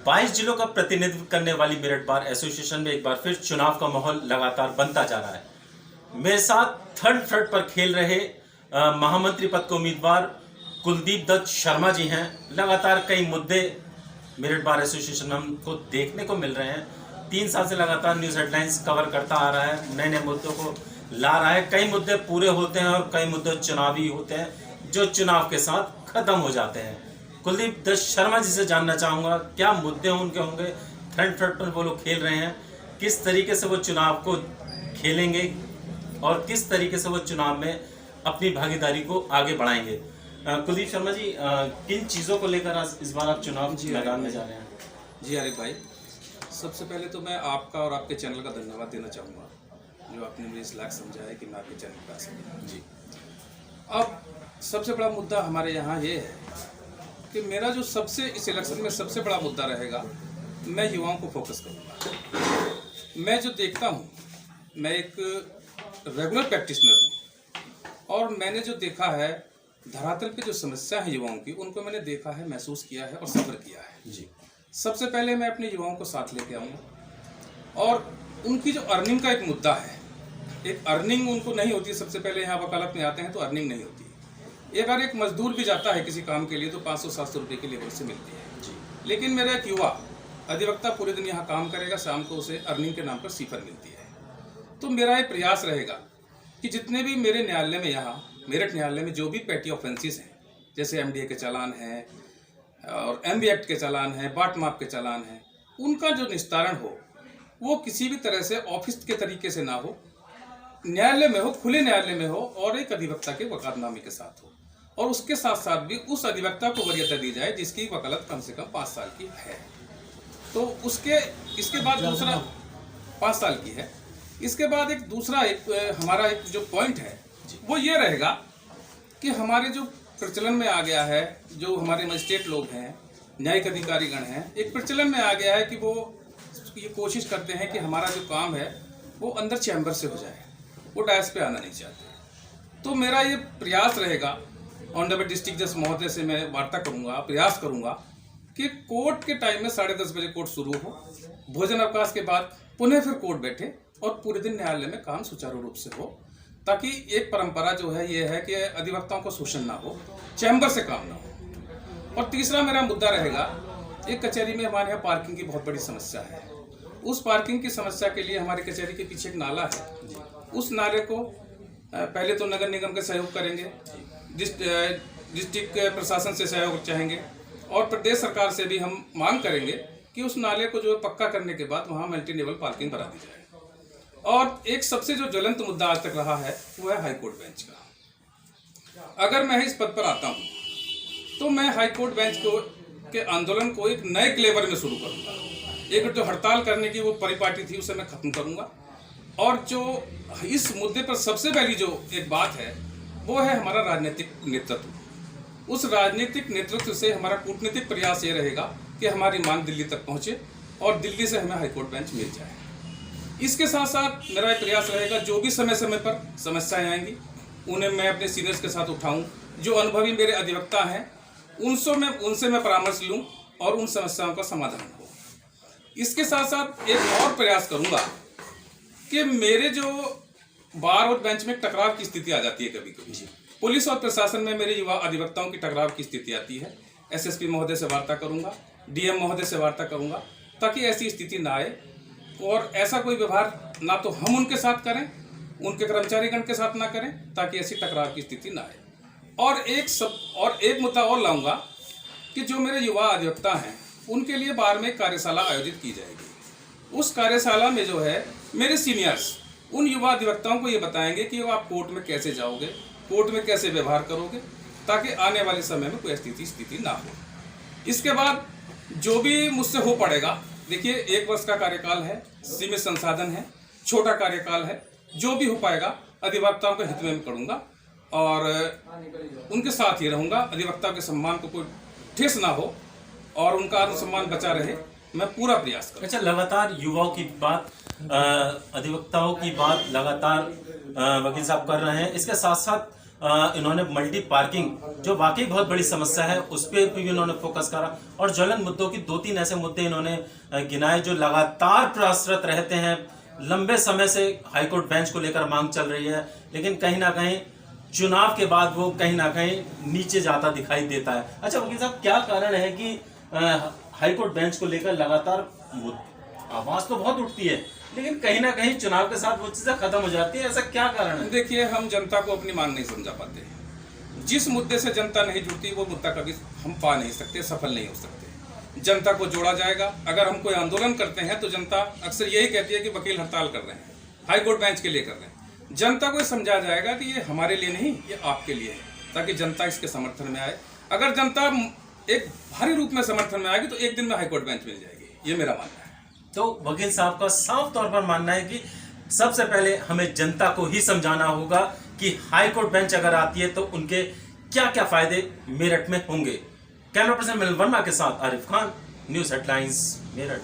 22 जिलों का प्रतिनिधित्व करने वाली मेरठ बार एसोसिएशन में एक बार फिर चुनाव का माहौल लगातार बनता जा रहा है। मेरे साथ थर्ड फ्रंट पर खेल रहे महामंत्री पद के उम्मीदवार कुलदीप दत्त शर्मा जी हैं। लगातार कई मुद्दे मेरठ बार एसोसिएशन में हमको देखने को मिल रहे हैं। 3 साल से लगातार न्यूज़ हेडलाइंस कवर करता आ रहा है, नए नए मुद्दों को ला रहा है। कई मुद्दे पूरे होते हैं और कई मुद्दे चुनावी होते हैं जो चुनाव के साथ खत्म हो जाते हैं। कुलदीप दत्त शर्मा जी से जानना चाहूँगा क्या मुद्दे उनके होंगे, थर्ड फ्रंट पर वो लोग खेल रहे हैं, किस तरीके से वो चुनाव को खेलेंगे और किस तरीके से वो चुनाव में अपनी भागीदारी को आगे बढ़ाएंगे। कुलदीप शर्मा जी, किन चीज़ों को लेकर इस बार आप चुनाव मैदान में जा रहे हैं? जी आरिफ भाई, सबसे पहले तो मैं आपका और आपके चैनल का धन्यवाद देना चाहूँगा जो आपने मुझे इस लायक समझा है कि मैं आपके चैनल पर आ सकूँ। जी, अब सबसे बड़ा मुद्दा हमारे यहाँ ये है कि मेरा जो सबसे इस इलेक्शन में सबसे बड़ा मुद्दा रहेगा, मैं युवाओं को फोकस करूँगा। मैं जो देखता हूँ, मैं एक रेगुलर प्रैक्टिशनर हूँ और मैंने जो देखा है धरातल पे जो समस्या है युवाओं की, उनको मैंने देखा है, महसूस किया है और सब्र किया है। जी, सबसे पहले मैं अपने युवाओं को साथ लेके आऊँगा और उनकी जो अर्निंग का एक मुद्दा है, एक अर्निंग उनको नहीं होती। सबसे पहले यहाँ वकालत में आते हैं तो अर्निंग नहीं होती। अगर एक मजदूर भी जाता है किसी काम के लिए तो 500-700 रुपये की लेबर से मिलती है। जी, लेकिन मेरा एक युवा अधिवक्ता पूरे दिन यहाँ काम करेगा, शाम को उसे अर्निंग के नाम पर सीफर मिलती है। तो मेरा ये प्रयास रहेगा कि जितने भी मेरे न्यायालय में, यहाँ मेरठ न्यायालय में जो भी पेटी ऑफेंसेस हैं, जैसे MDA के चालान हैं और MB एक्ट के चालान हैं, बाट माप के चालान हैं, उनका जो निस्तारण हो वो किसी भी तरह से ऑफिस के तरीके से ना हो, न्यायालय में हो, खुले न्यायालय में हो और एक अधिवक्ता के वकालतनामे के साथ हो। और उसके साथ साथ भी उस अधिवक्ता को वरीयता दी जाए जिसकी वकालत कम से कम 5 साल की है। तो इसके बाद दूसरा 5 साल की है। इसके बाद एक दूसरा हमारा एक जो पॉइंट है वो ये रहेगा कि हमारे जो प्रचलन में आ गया है, जो हमारे मजिस्ट्रेट लोग हैं, न्यायिक अधिकारीगण हैं, एक प्रचलन में आ गया है कि वो ये कोशिश करते हैं कि हमारा जो काम है वो अंदर चैम्बर से हो जाए, वो डायस पे आना नहीं चाहते। तो मेरा ये प्रयास रहेगा, ऑनरेबल डिस्ट्रिक्ट जज महोदय से मैं वार्ता करूंगा, प्रयास करूंगा कि कोर्ट के टाइम में 10:30 बजे कोर्ट शुरू हो, भोजन अवकाश के बाद पुनः फिर कोर्ट बैठे और पूरे दिन न्यायालय में काम सुचारू रूप से हो, ताकि एक परंपरा जो है ये है कि अधिवक्ताओं को शोषण ना हो, चैम्बर से काम ना हो। और तीसरा मेरा मुद्दा रहेगा, एक कचहरी में हमारे यहाँ पार्किंग की बहुत बड़ी समस्या है। उस पार्किंग की समस्या के लिए हमारे कचहरी के पीछे एक नाला है, उस नाले को पहले तो नगर निगम के सहयोग करेंगे, डिस्ट्रिक्ट प्रशासन से सहयोग चाहेंगे और प्रदेश सरकार से भी हम मांग करेंगे कि उस नाले को जो है पक्का करने के बाद वहाँ मल्टी लेवल पार्किंग बना दी जाए। और एक सबसे जो ज्वलंत मुद्दा आज तक रहा है वो है हाईकोर्ट बेंच का। अगर मैं इस पद पर आता हूँ तो मैं हाईकोर्ट बेंच के आंदोलन को एक नए क्लेवर में शुरू करूँगा। एक जो हड़ताल करने की वो परिपाटी थी उसे मैं खत्म करूँगा। और जो इस मुद्दे पर सबसे पहली जो एक बात है वो है हमारा राजनीतिक नेतृत्व। उस राजनीतिक नेतृत्व से हमारा कूटनीतिक प्रयास ये रहेगा कि हमारी मांग दिल्ली तक पहुँचे और दिल्ली से हमें हाईकोर्ट बेंच मिल जाए। इसके साथ साथ मेरा एक प्रयास रहेगा, जो भी समय समय पर समस्याएं आएंगी उन्हें मैं अपने सीनियर्स के साथ उठाऊं, जो अनुभवी मेरे अधिवक्ता हैं उनसे मैं परामर्श लूं और उन समस्याओं का समाधान हो। इसके साथ साथ एक और प्रयास करूंगा कि मेरे जो बार और बेंच में टकराव की स्थिति आ जाती है, कभी कभी पुलिस और प्रशासन में मेरे युवा अधिवक्ताओं की टकराव की स्थिति आती है। SSP महोदय से वार्ता करूंगा, DM महोदय से वार्ता करूंगा, ताकि ऐसी स्थिति ना आए और ऐसा कोई व्यवहार ना तो हम उनके साथ करें, उनके कर्मचारीगण के साथ ना करें, ताकि ऐसी टकराव की स्थिति ना आए। और एक मुद्दा और लाऊंगा कि जो मेरे युवा अधिवक्ता हैं उनके लिए बार में कार्यशाला आयोजित की जाएगी। उस कार्यशाला में जो है मेरे सीनियर्स उन युवा अधिवक्ताओं को ये बताएंगे कि आप कोर्ट में कैसे जाओगे, कोर्ट में कैसे व्यवहार करोगे, ताकि आने वाले समय में कोई स्थिति ना हो। इसके बाद जो भी मुझसे हो पड़ेगा, देखिए 1 वर्ष का कार्यकाल है, सीमित संसाधन है, छोटा कार्यकाल है, जो भी हो पाएगा अधिवक्ताओं के हित में करूँगा और उनके साथ ही रहूँगा। अधिवक्ताओं के सम्मान को कोई ठेस ना हो और उनका आत्मसम्मान बचा रहे, मैं पूरा प्रयास करूँ। अच्छा, लगातार युवाओं की बात, अधिवक्ताओं की बात लगातार वकील साहब कर रहे हैं। इसके साथ साथ इन्होंने मल्टी पार्किंग जो वाकई बहुत बड़ी समस्या है उस पर भी इन्होंने फोकस करा, और ज्वलंत मुद्दों की 2-3 ऐसे मुद्दे इन्होंने गिनाए जो लगातार प्रसरत रहते हैं। लंबे समय से हाईकोर्ट बेंच को लेकर मांग चल रही है, लेकिन कहीं ना कहीं चुनाव के बाद वो कहीं ना कहीं नीचे जाता दिखाई देता है। अच्छा वकील साहब, क्या कारण है कि हाईकोर्ट बेंच को लेकर लगातार आवाज तो बहुत उठती है, लेकिन कहीं ना कहीं चुनाव के साथ वो चीजें खत्म हो जाती है, ऐसा क्या कारण है? देखिए, हम जनता को अपनी मांग नहीं समझा पाते। जिस मुद्दे से जनता नहीं जुड़ती वो मुद्दा कभी हम पा नहीं सकते, सफल नहीं हो सकते। जनता को जोड़ा जाएगा। अगर हम कोई आंदोलन करते हैं तो जनता अक्सर यही कहती है कि वकील हड़ताल कर रहे हैं, हाईकोर्ट बेंच के लिए कर रहे हैं। जनता को समझा जाएगा कि ये हमारे लिए नहीं, ये आपके लिए है, ताकि जनता इसके समर्थन में आए। अगर जनता एक भारी रूप में समर्थन में आएगी तो एक दिन में हाईकोर्ट बेंच मिल जाएगी, ये मेरा मानना है। तो वकील साहब का साफ तौर पर मानना है कि सबसे पहले हमें जनता को ही समझाना होगा कि हाईकोर्ट बेंच अगर आती है तो उनके क्या क्या फायदे मेरठ में होंगे। कैमरा पर्सन मिलन वर्मा के साथ आरिफ खान, न्यूज़ हेडलाइंस, मेरठ।